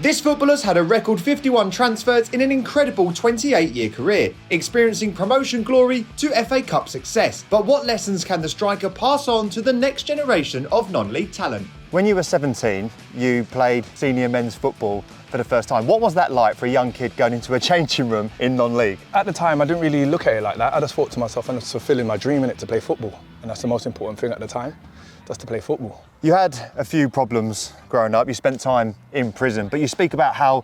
This footballer's had a record 51 transfers in an incredible 28-year career, experiencing promotion glory to FA Cup success. But what lessons can the striker pass on to the next generation of non-league talent? When you were 17, you played senior men's football for the first time. What was that like for a young kid going into a changing room in non-league? At the time, I didn't really look at it like that. I just thought to myself, I'm just fulfilling my dream in it to play football. And that's the most important thing at the time, just to play football. You had a few problems growing up. You spent time in prison, but you speak about how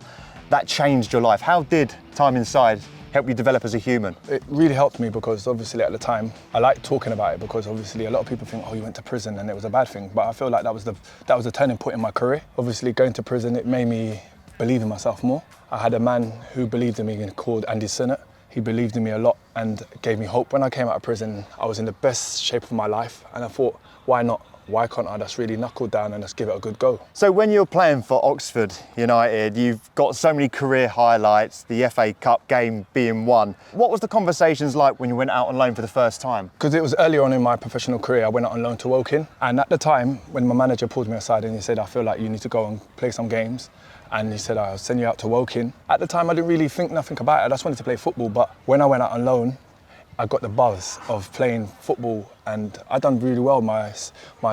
that changed your life. How did time inside help you develop as a human? It really helped me because obviously at the time, I like talking about it because obviously a lot of people think, oh, you went to prison and it was a bad thing. But I feel like that was the turning point in my career. Obviously going to prison, it made me believe in myself more. I had a man who believed in me called Andy Sinnott. He believed in me a lot and gave me hope. When I came out of prison, I was in the best shape of my life and I thought, why not? Why can't I just really knuckle down and just give it a good go? So when you're playing for Oxford United, you've got so many career highlights, the FA Cup game being won. What was the conversations like when you went out on loan for the first time? Because it was earlier on in my professional career, I went out on loan to Woking. And at the time, when my manager pulled me aside and he said, I feel like you need to go and play some games. And he said, I'll send you out to Woking. At the time, I didn't really think nothing about it. I just wanted to play football. But when I went out on loan, I got the buzz of playing football and I done really well my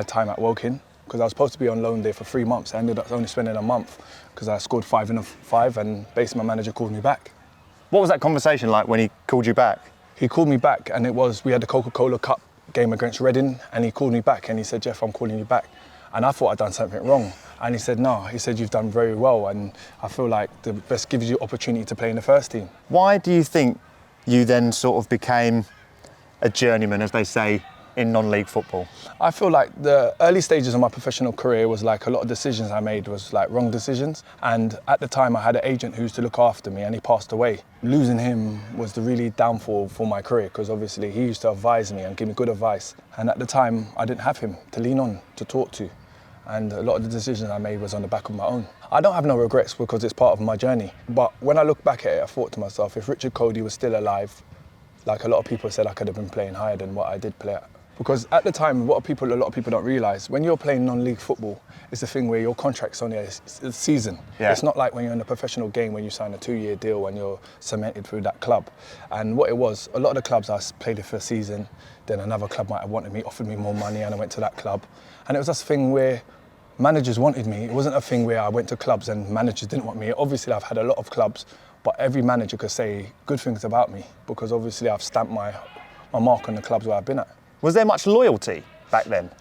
time at Woking because I was supposed to be on loan there for 3 months. I ended up only spending a month because I scored 5 in a 5 and basically my manager called me back. What was that conversation like when he called you back? He called me back and we had the Coca-Cola Cup game against Reading and he called me back and he said, Jeff, I'm calling you back. And I thought I'd done something wrong. And he said, no, he said, you've done very well and I feel like the best gives you opportunity to play in the first team. Why do you think you then sort of became a journeyman, as they say, in non-league football? I feel like the early stages of my professional career was like a lot of decisions I made was like wrong decisions. And at the time I had an agent who used to look after me and he passed away. Losing him was the really downfall for my career because obviously he used to advise me and give me good advice. And at the time I didn't have him to lean on, to talk to. And a lot of the decisions I made was on the back of my own. I don't have no regrets because it's part of my journey. But when I look back at it, I thought to myself, if Richard Cody was still alive, like a lot of people said, I could have been playing higher than what I did play at. Because at the time, a lot of people don't realise, when you're playing non-league football, it's a thing where your contract's only a season. Yeah. It's not like when you're in a professional game when you sign a 2-year deal and you're cemented through that club. And what it was, a lot of the clubs I played it for a season, then another club might have wanted me, offered me more money and I went to that club. And it was just a thing where managers wanted me. It wasn't a thing where I went to clubs and managers didn't want me. Obviously, I've had a lot of clubs, but every manager could say good things about me because obviously I've stamped my mark on the clubs where I've been at. Was there much loyalty back then?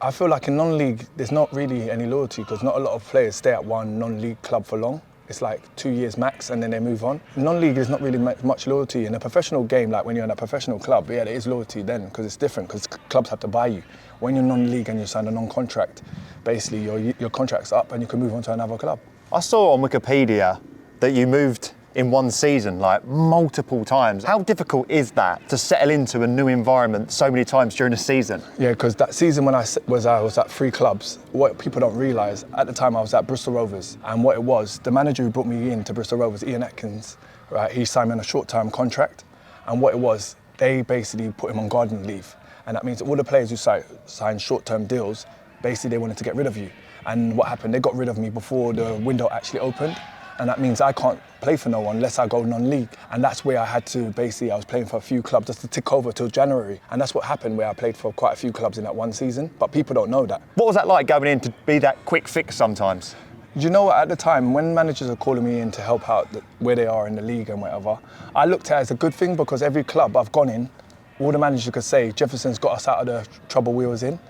I feel like in non-league, there's not really any loyalty because not a lot of players stay at one non-league club for long. It's like 2 years max and then they move on. In non-league, there's not really much loyalty. In a professional game, like when you're in a professional club, yeah, there is loyalty then because it's different because clubs have to buy you. When you're non-league and you sign a non-contract, basically your contract's up and you can move on to another club. I saw on Wikipedia that you moved in one season, like multiple times. How difficult is that to settle into a new environment so many times during a season? Yeah, because that season when I was at 3 clubs, what people don't realise, at the time I was at Bristol Rovers, and what it was, the manager who brought me in to Bristol Rovers, Ian Atkins, right, he signed me on a short-term contract, and what it was, they basically put him on garden leave, and that means all the players who signed short-term deals, basically they wanted to get rid of you. And what happened, they got rid of me before the window actually opened. And that means I can't play for no one unless I go non-league. And that's where I had to, basically, I was playing for a few clubs just to tick over till January. And that's what happened where I played for quite a few clubs in that one season. But people don't know that. What was that like going in to be that quick fix sometimes? You know what, at the time, when managers are calling me in to help out where they are in the league and whatever, I looked at it as a good thing because every club I've gone in, all the managers could say, Jefferson's got us out of the trouble we was in.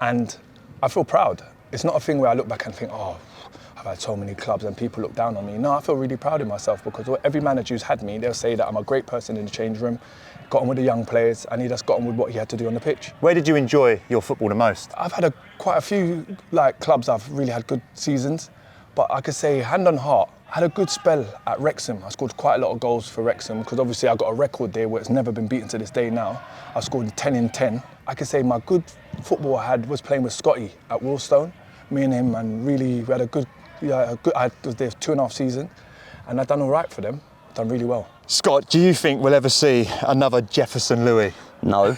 And I feel proud. It's not a thing where I look back and think, oh, I've had so many clubs and people look down on me. No, I feel really proud of myself because every manager who's had me, they'll say that I'm a great person in the change room, got on with the young players and he just got on with what he had to do on the pitch. Where did you enjoy your football the most? I've had quite a few clubs I've really had good seasons, but I could say hand on heart, I had a good spell at Wrexham. I scored quite a lot of goals for Wrexham because obviously I got a record there where it's never been beaten to this day now. I scored 10 in 10. I could say my good football I had was playing with Scotty at Woolstone. Me and him, and really we had a good, I was there 2.5 seasons and I'd done all right for them, done really well. Scott, do you think we'll ever see another Jefferson Louis? No,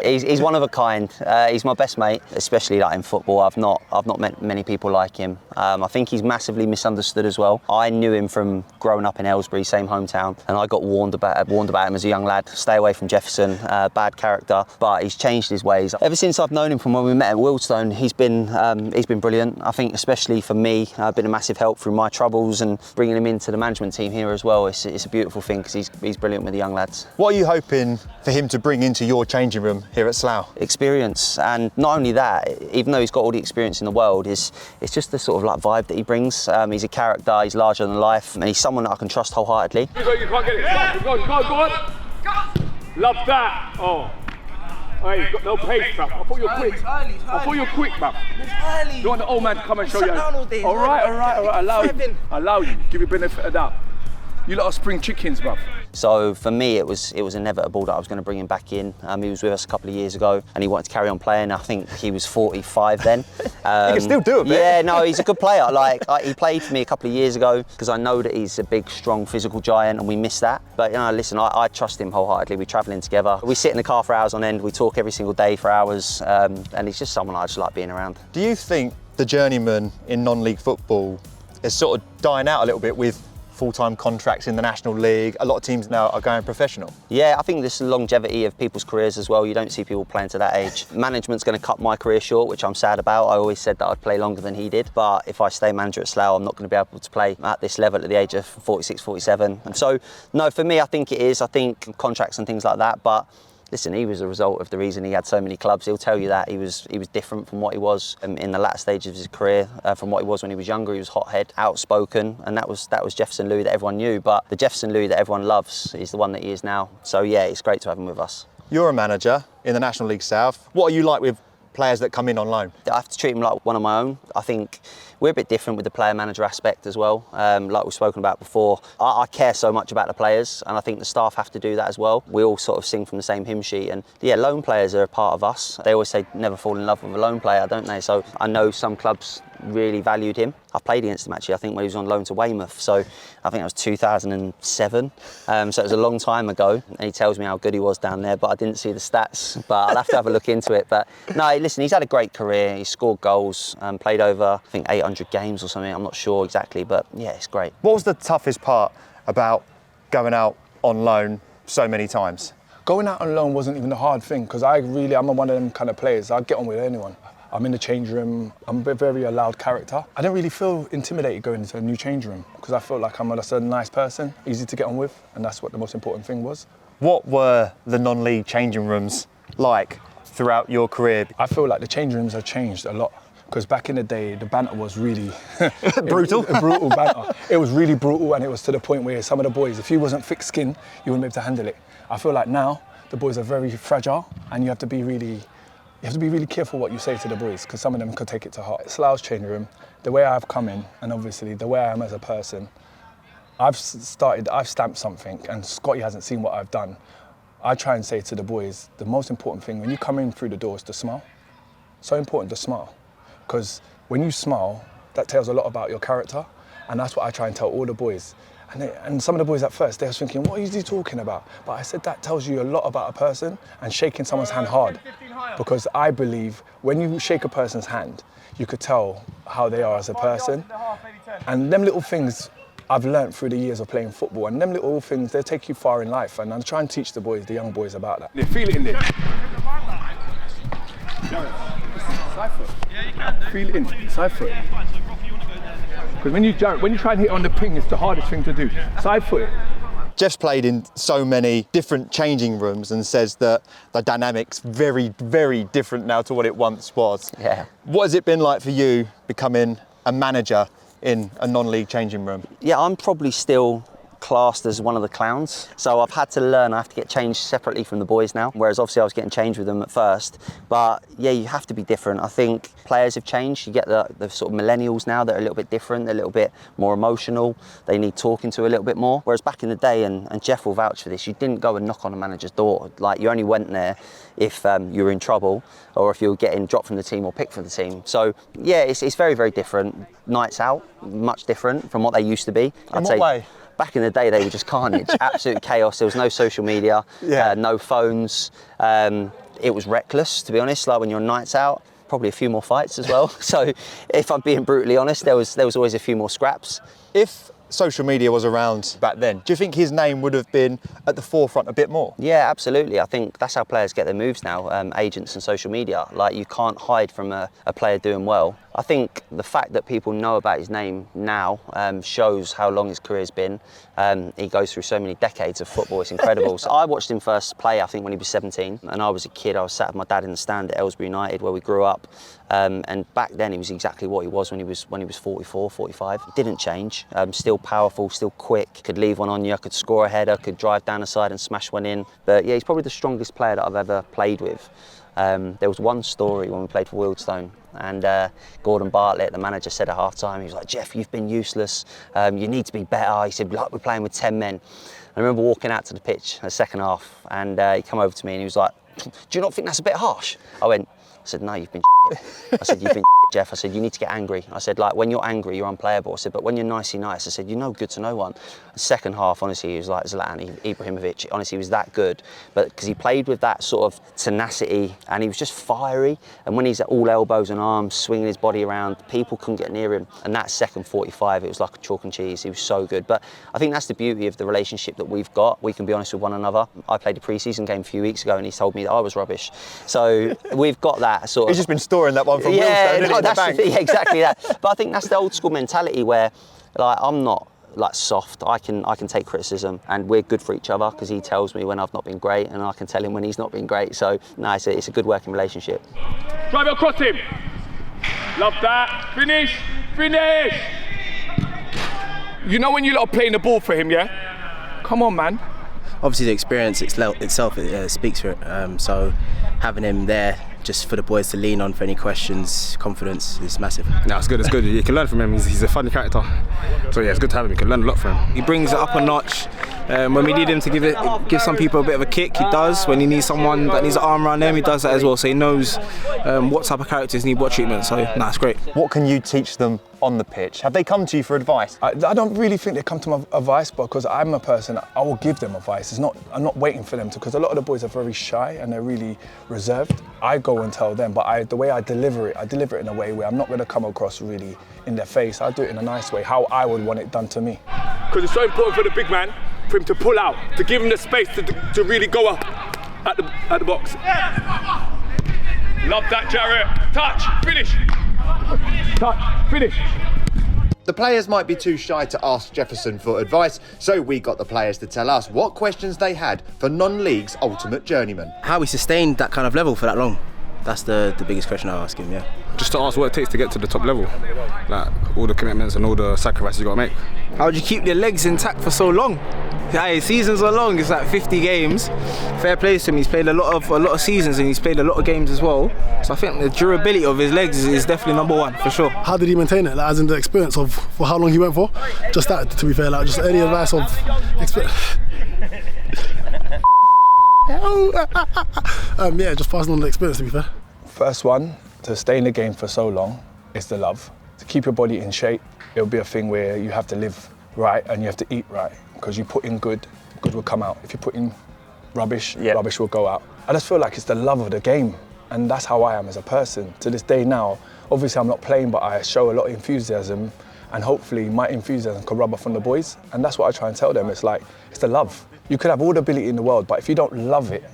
he's one of a kind. He's my best mate, especially like in football. I've not met many people like him. I think he's massively misunderstood as well. I knew him from growing up in Aylesbury, same hometown, and I got warned about him as a young lad. Stay away from Jefferson, bad character. But he's changed his ways. Ever since I've known him from when we met at Wealdstone, he's been brilliant. I think especially for me, been a massive help through my troubles, and bringing him into the management team here as well. It's a beautiful thing because he's brilliant with the young lads. What are you hoping for him to bring into your changing room here at Slough? Experience, and not only that, even though he's got all the experience in the world, it's just the sort of like vibe that he brings. He's a character, he's larger than life, and he's someone that I can trust wholeheartedly. You can't get it. Go on. Love that. Oh. Hey, you've got no pace, bruv. I thought you were quick. I thought you were quick, bruv. It's early. You want the old man to come and show you? All day. All right. Allow you. Give you benefit of that. You lot are spring chickens, bruv. So for me, it was inevitable that I was going to bring him back in. He was with us a couple of years ago, and he wanted to carry on playing. I think he was 45 then. He can still do a bit. Yeah, no, he's a good player. He played for me a couple of years ago because I know that he's a big, strong, physical giant, and we miss that. But listen, I trust him wholeheartedly. We're travelling together. We sit in the car for hours on end. We talk every single day for hours, and he's just someone I just like being around. Do you think the journeyman in non-league football is sort of dying out a little bit with full-time contracts in the National League? A lot of teams now are going professional. Yeah, I think this longevity of people's careers as well. You don't see people playing to that age. Management's going to cut my career short, which I'm sad about. I always said that I'd play longer than he did, but if I stay manager at Slough, I'm not going to be able to play at this level at the age of 46, 47. And so, no, for me, I think it is. I think contracts and things like that, but listen, he was a result of the reason he had so many clubs. He'll tell you that he was different from what he was in the latter stages of his career, from what he was when he was younger. He was hot-head, outspoken, and that was Jefferson Louis that everyone knew. But the Jefferson Louis that everyone loves is the one that he is now. So yeah, it's great to have him with us. You're a manager in the National League South. What are you like with players that come in on loan? I have to treat him like one of my own. I think we're a bit different with the player-manager aspect as well. Like we've spoken about before, I care so much about the players, and I think the staff have to do that as well. We all sort of sing from the same hymn sheet, and yeah, loan players are a part of us. They always say never fall in love with a loan player, don't they? So I know some clubs really valued him. I played against him actually, I think when he was on loan to Weymouth, so I think it was 2007, so it was a long time ago, and he tells me how good he was down there, but I didn't see the stats, but I'll have to have a look into it. But no, listen, he's had a great career. He scored goals, played over I think 800 games or something, I'm not sure exactly, but yeah, it's great. What was the toughest part about going out on loan so many times? Going out on loan wasn't even a hard thing because I'm one of them kind of players. I'd get on with anyone. I'm in the change room. I'm a very loud character. I didn't really feel intimidated going into a new change room because I felt like I'm just a nice person, easy to get on with, and that's what the most important thing was. What were the non-league changing rooms like throughout your career? I feel like the change rooms have changed a lot because back in the day, the banter was really brutal. Brutal banter. It was really brutal, and it was to the point where some of the boys, if you wasn't thick skinned, you wouldn't be able to handle it. I feel like now the boys are very fragile, and you have to be really careful what you say to the boys because some of them could take it to heart. Slough's changing room, the way I've come in, and obviously the way I am as a person, I've stamped something, and Scotty hasn't seen what I've done. I try and say to the boys, the most important thing when you come in through the door is to smile. So important to smile, because when you smile, that tells a lot about your character, and that's what I try and tell all the boys. And some of the boys at first, they were thinking, what is he talking about? But I said that tells you a lot about a person, and shaking someone's hand hard. Because I believe when you shake a person's hand, you could tell how they are as a person. And them little things I've learned through the years of playing football, and them little things, they take you far in life. And I'm trying to teach the boys, the young boys, about that. They feel it in there. Side foot. Yeah, you can do. Feel it in, side foot. Because when you try and hit on the ping, it's the hardest thing to do. Side foot. Jeff's played in so many different changing rooms and says that the dynamic's very, very different now to what it once was. Yeah. What has it been like for you becoming a manager in a non-league changing room? Yeah, I'm probably still classed as one of the clowns. So I've had to learn, I have to get changed separately from the boys now, whereas obviously I was getting changed with them at first. But yeah, you have to be different. I think players have changed. You get the sort of millennials now that are a little bit different, they're a little bit more emotional, they need talking to a little bit more. Whereas back in the day, and Jeff will vouch for this, you didn't go and knock on a manager's door. Like, you only went there if you were in trouble or if you were getting dropped from the team or picked for the team. So yeah, it's very, very different. Nights out, much different from what they used to be. In what way? back in the day, they were just carnage, absolute chaos. There was no social media, no phones. It was reckless, to be honest. Like when you're on nights out, probably a few more fights as well. So if I'm being brutally honest, there was always a few more scraps. If social media was around back then, do you think his name would have been at the forefront a bit more? Yeah, absolutely. I think that's how players get their moves now, agents and social media. Like, you can't hide from a player doing well. I think the fact that people know about his name now shows how long his career's been. He goes through so many decades of football, it's incredible. So I watched him first play, I think, when he was 17, and I was a kid. I was sat with my dad in the stand at Aylesbury United, where we grew up. And back then he was exactly what he was when he was 44, 45. Didn't change. Still powerful, still quick. Could leave one on you, could score a header, could drive down the side and smash one in. But yeah, he's probably the strongest player that I've ever played with. There was one story when we played for Wealdstone, and Gordon Bartlett, the manager, said at half-time, he was like, "Jeff, you've been useless. You need to be better." He said, "Like, we're playing with 10 men." I remember walking out to the pitch in the second half, and he came over to me and he was like, "Do you not think that's a bit harsh?" I said, "No, you've been shit." I said, "You've been shit, Jeff." I said, "You need to get angry." I said, "Like, when you're angry, you're unplayable." I said, "But when you're nicey nice," I said, "you're no good to no one." The second half, honestly, he was like Zlatan Ibrahimovic. Honestly, he was that good. But because he played with that sort of tenacity, and he was just fiery. And when he's at all elbows and arms, swinging his body around, people couldn't get near him. And that second 45, it was like a chalk and cheese. He was so good. But I think that's the beauty of the relationship that we've got. We can be honest with one another. I played a pre-season game a few weeks ago, and he told me that I was rubbish. So we've got that sort of... He's just been storing that one from Wealdstone, no, in the bank. Yeah, exactly that. But I think that's the old school mentality where, like, I'm not like soft. I can take criticism, and we're good for each other because he tells me when I've not been great, and I can tell him when he's not been great. So no, it's a good working relationship. Drive it across him. Love that. Finish. You know when you lot are playing the ball for him, yeah? Come on, man. Obviously the experience itself speaks for it, so having him there just for the boys to lean on for any questions, confidence is massive. No, it's good. You can learn from him. He's a funny character. So yeah, it's good to have him. You can learn a lot from him. He brings it up a notch. When we need him to give some people a bit of a kick, he does. When he needs someone that needs an arm around them, he does that as well. So he knows what type of characters need what treatment. So it's great. What can you teach them on the pitch? Have they come to you for advice? I don't really think they come to my advice, because I'm a person, I will give them advice. I'm not waiting for them to, because a lot of the boys are very shy and they're really reserved. I go and tell them, but the way I deliver it in a way where I'm not going to come across really in their face. I do it in a nice way, how I would want it done to me. Because it's so important for the big man, for him to pull out, to give him the space to really go up at the box. Love that, Jarrett. Touch, finish. Touch, finish. The players might be too shy to ask Jefferson for advice, so we got the players to tell us what questions they had for non-league's ultimate journeyman. How he sustained that kind of level for that long, that's the biggest question I'll ask him, yeah. Just to ask what it takes to get to the top level. Like all the commitments and all the sacrifices you got to make. How would you keep your legs intact for so long? Yeah, seasons are long. It's like 50 games. Fair play to him. He's played a lot of seasons, and he's played a lot of games as well. So I think the durability of his legs is definitely number one for sure. How did he maintain it? Like, as in the experience of for how long he went for? Just that, to be fair. Like, just any advice of experience. Yeah, just passing on the experience, to be fair. First one, to stay in the game for so long, is the love. To keep your body in shape, it'll be a thing where you have to live right and you have to eat right, because you put in good will come out. If you put in rubbish, rubbish will go out. I just feel like it's the love of the game, and that's how I am as a person. To this day now, obviously I'm not playing, but I show a lot of enthusiasm, and hopefully my enthusiasm can rub off on the boys, and that's what I try and tell them. It's like, it's the love. You could have all the ability in the world, but if you don't love it,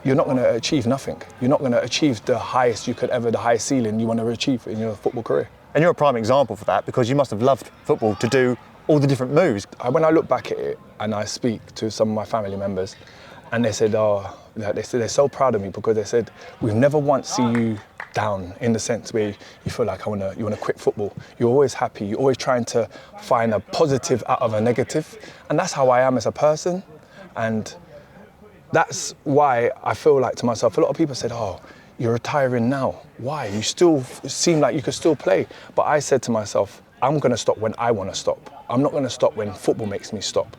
you're not going to achieve nothing. You're not going to achieve the highest you could ever, the highest ceiling you want to achieve in your football career. And you're a prime example for that, because you must have loved football to do all the different moves. When I look back at it and I speak to some of my family members, and they said, they're so proud of me, because they said, we've never once seen you down, in the sense where you feel like you want to quit football. You're always happy. You're always trying to find a positive out of a negative, and that's how I am as a person. And that's why I feel like to myself, a lot of people said, "Oh, you're retiring now. Why? You still seem like you could still play." But I said to myself, I'm going to stop when I want to stop. I'm not going to stop when football makes me stop.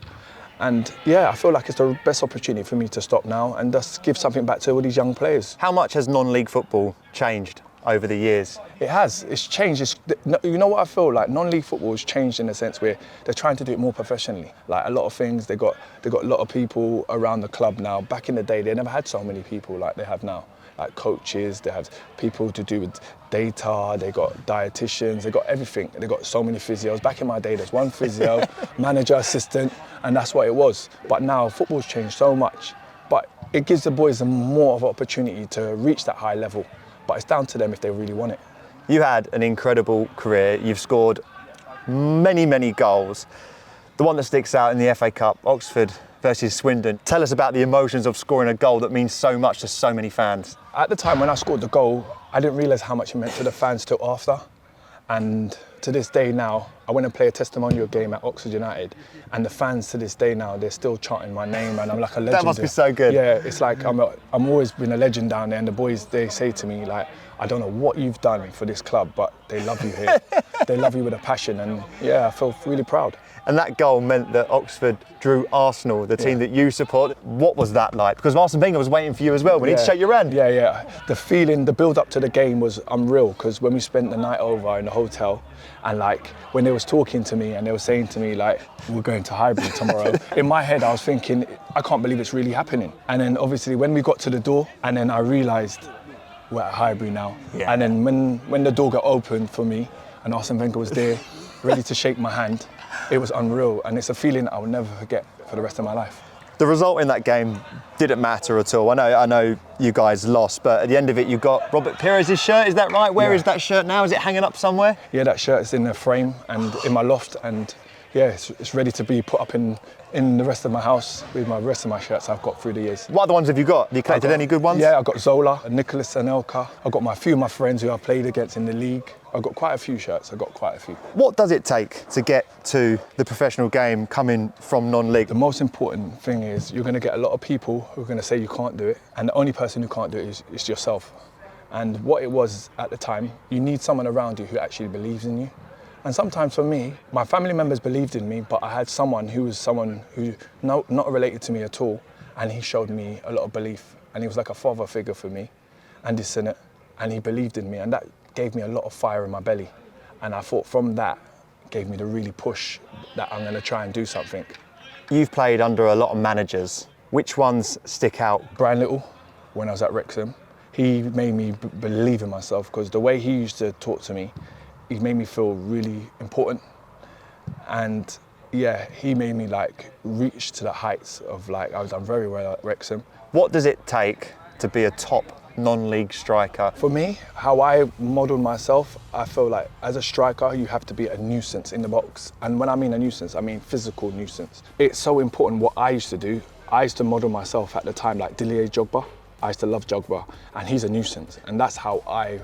And yeah, I feel like it's the best opportunity for me to stop now and just give something back to all these young players. How much has non-league football changed over the years? It has. It's changed. You know what I feel like? Non-league football has changed in the sense where they're trying to do it more professionally. Like a lot of things, they got a lot of people around the club now. Back in the day, they never had so many people like they have now. Like coaches, they have people to do with data, they got dietitians, they got everything. They got so many physios. Back in my day, there's one physio, manager, assistant, and that's what it was. But now football's changed so much. But it gives the boys more of an opportunity to reach that high level. But it's down to them if they really want it. You had an incredible career. You've scored many, many goals. The one that sticks out in the FA Cup, Oxford versus Swindon. Tell us about the emotions of scoring a goal that means so much to so many fans. At the time when I scored the goal, I didn't realise how much it meant to the fans till after. And to this day now, I went and play a testimonial game at Oxford United, and the fans to this day now, they're still chanting my name, and I'm like a legend. That must be so good. Yeah, it's like I'm always been a legend down there, and the boys, they say to me, like, I don't know what you've done for this club, but they love you here. They love you with a passion, and yeah, I feel really proud. And that goal meant that Oxford drew Arsenal, the team that you support. What was that like? Because Arsene Wenger was waiting for you as well. We need to shake your hand. Yeah. The feeling, the build up to the game was unreal, because when we spent the night over in the hotel, and like when they was talking to me and they were saying to me like, we're going to Highbury tomorrow, in my head I was thinking, I can't believe it's really happening. And then obviously when we got to the door, and then I realised we're at Highbury now. Yeah. And then when the door got opened for me and Arsene Wenger was there, ready to shake my hand, it was unreal, and it's a feeling I will never forget for the rest of my life. The result in that game didn't matter at all. I know you guys lost, but at the end of it, you got Robert Pires' shirt. Is that right? Where is that shirt now? Is it hanging up somewhere? Yeah, that shirt is in a frame and in my loft, and yeah, it's ready to be put up in the rest of my house with my rest of my shirts I've got through the years. What other ones have you got? Have you collected any good ones? Yeah, I've got Zola, Nicholas Anelka. I've got a few of my friends who I've played against in the league. I've got quite a few shirts. I've got quite a few. What does it take to get to the professional game coming from non-league? The most important thing is you're going to get a lot of people who are going to say you can't do it, and the only person who can't do it is yourself. And what it was at the time, you need someone around you who actually believes in you. And sometimes for me, my family members believed in me, but I had someone who not related to me at all, and he showed me a lot of belief, and he was like a father figure for me, and he believed in me, and that gave me a lot of fire in my belly. And I thought from that, gave me the really push that I'm going to try and do something. You've played under a lot of managers. Which ones stick out? Brian Little, when I was at Wrexham, he made me believe in myself, because the way he used to talk to me, he made me feel really important. And yeah, he made me like reach to the heights of like, I was done very well at Wrexham. What does it take to be a top non-league striker? For me, how I modelled myself, I feel like as a striker, you have to be a nuisance in the box. And when I mean a nuisance, I mean physical nuisance. It's so important what I used to do. I used to model myself at the time like Didier Drogba. I used to love Drogba, and he's a nuisance. And that's how I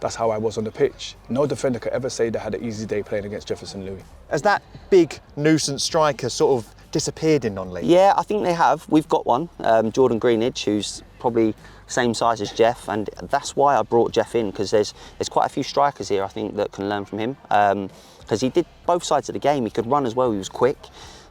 was on the pitch. No defender could ever say they had an easy day playing against Jefferson Louis. Has that big nuisance striker sort of disappeared in non-league? Yeah, I think they have. We've got one, Jordan Greenidge, who's probably same size as Jeff, and that's why I brought Jeff in, because there's quite a few strikers here I think that can learn from him, because he did both sides of the game. He could run as well, he was quick.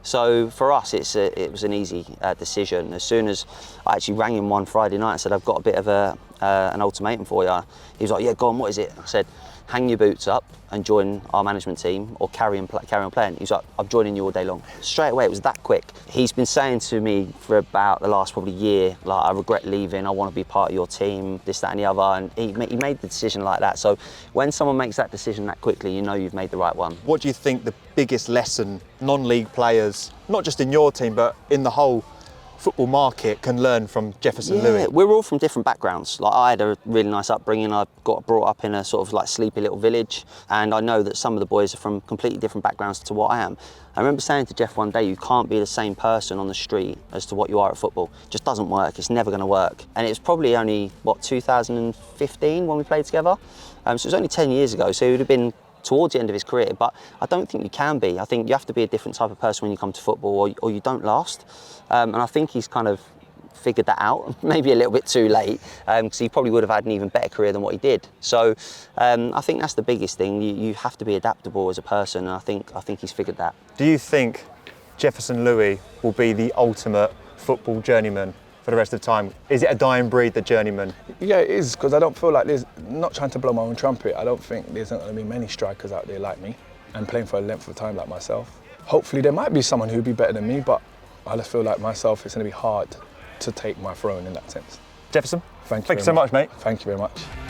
So for us, it was an easy decision. As soon as I actually rang him one Friday night and said, I've got a bit of an ultimatum for you. He was like, yeah, go on, what is it? I said, hang your boots up and join our management team, or carry on playing. He was like, I'm joining you all day long. Straight away, it was that quick. He's been saying to me for about the last probably year, like, I regret leaving, I want to be part of your team, this, that and the other, and he made the decision like that. So when someone makes that decision that quickly, you know you've made the right one. What do you think the biggest lesson non-league players, not just in your team, but in the whole football market, can learn from Jefferson Louis? We're all from different backgrounds. Like, I had a really nice upbringing. I got brought up in a sort of like sleepy little village, and I know that some of the boys are from completely different backgrounds to what I am. I remember saying to Jeff one day, you can't be the same person on the street as to what you are at football. It just doesn't work. It's never going to work. And it was probably only, 2015 when we played together? So it was only 10 years ago, so it would have been towards the end of his career, but I don't think you can be. I think you have to be a different type of person when you come to football, or you don't last. And I think he's kind of figured that out, maybe a little bit too late, because he probably would have had an even better career than what he did. So I think that's the biggest thing. You have to be adaptable as a person, and I think he's figured that. Do you think Jefferson Louis will be the ultimate football journeyman for the rest of the time? Is it a dying breed, the journeyman? Yeah, it is, because I don't feel like not trying to blow my own trumpet, I don't think there's not going to be many strikers out there like me and playing for a length of time like myself. Hopefully there might be someone who'd be better than me, but I just feel like myself, it's going to be hard to take my throne in that sense. Jefferson, thank you so much, mate. Thank you very much.